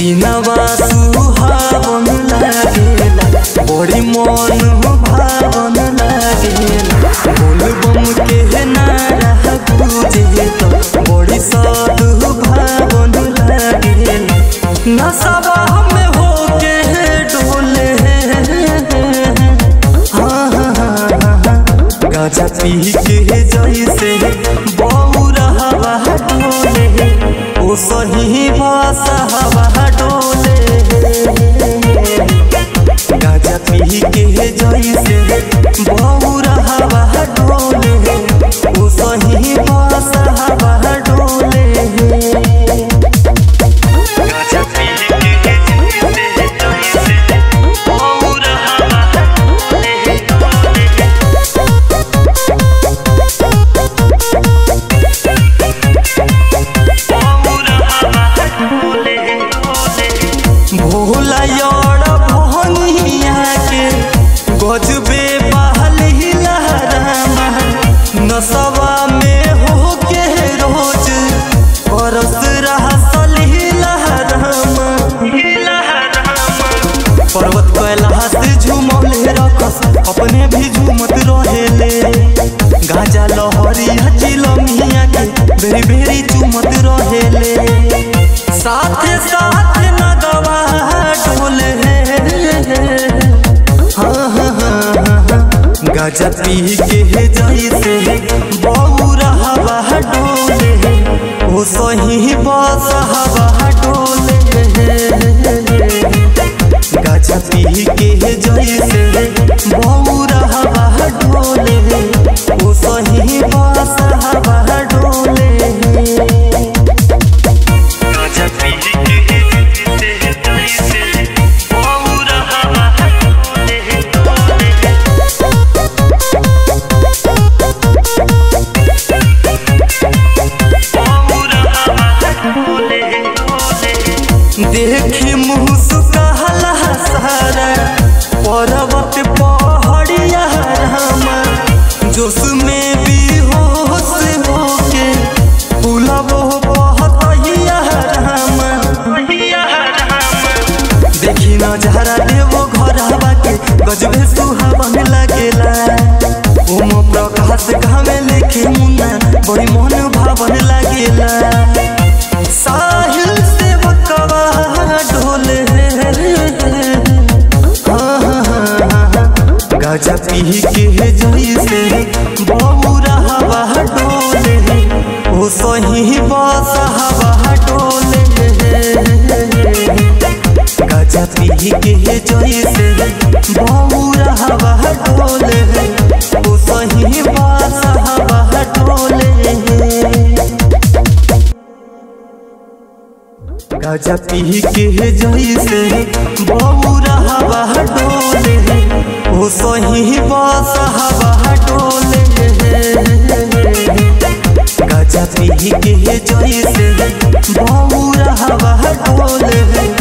दिनवा सुहावन लागेला बड़ी मन भावन लागेला बोलबम के नारा गुजे तो बड़ी सद्भावन लागेला नशवा में होके डोले गाजा पी के जैसे बौरा हवा डोले ओ सही भाषा हवा डोले गाजा पी के जैसे बौरा हवा डोले ओ सही भाषा हवा डोले गाजा पी के जैसे बौरा हवा भोला यार भनिया के गजबे बहल हिलहरामा नशवा में होके रोज बरस रहा सलहिलहरामा पर्वत कैलाश झूमले रखस अपने भी झूमत रहेले गाजा लहरिया चिलमिया के बेरी बेरी चूमत रहेले साथे साथ नगवा डोले गाजा पी के जैसे बौरा हवा डोले ओ सही बस हवा डोले गाजा पी के जैसे बौरा हवा डोले ओ सही बस हवा डोले देखी मुस्काला सारा पर्वत पहाड़िया रामा जोश में भी होश होके पुलबो बहतैया रामा देखी नजारा देवो घरवा के गजबे सुहावन लागेला ओम प्रकाश घामे लिखे मुन्ना बड़ी मन भावन लागेला साहिल से बकवा डोले गाजा पी के जैसे बौरा हवा डोले ओ सही बस हवा डोले गाजा पी के जैसे बौरा हवा डोले ओ सही बस हवा डोले गाजा पी के जैसे बौरा हवा डोले ओ सही बस हवा डोले गाजा पी के जैसे बौरा हवा डोले।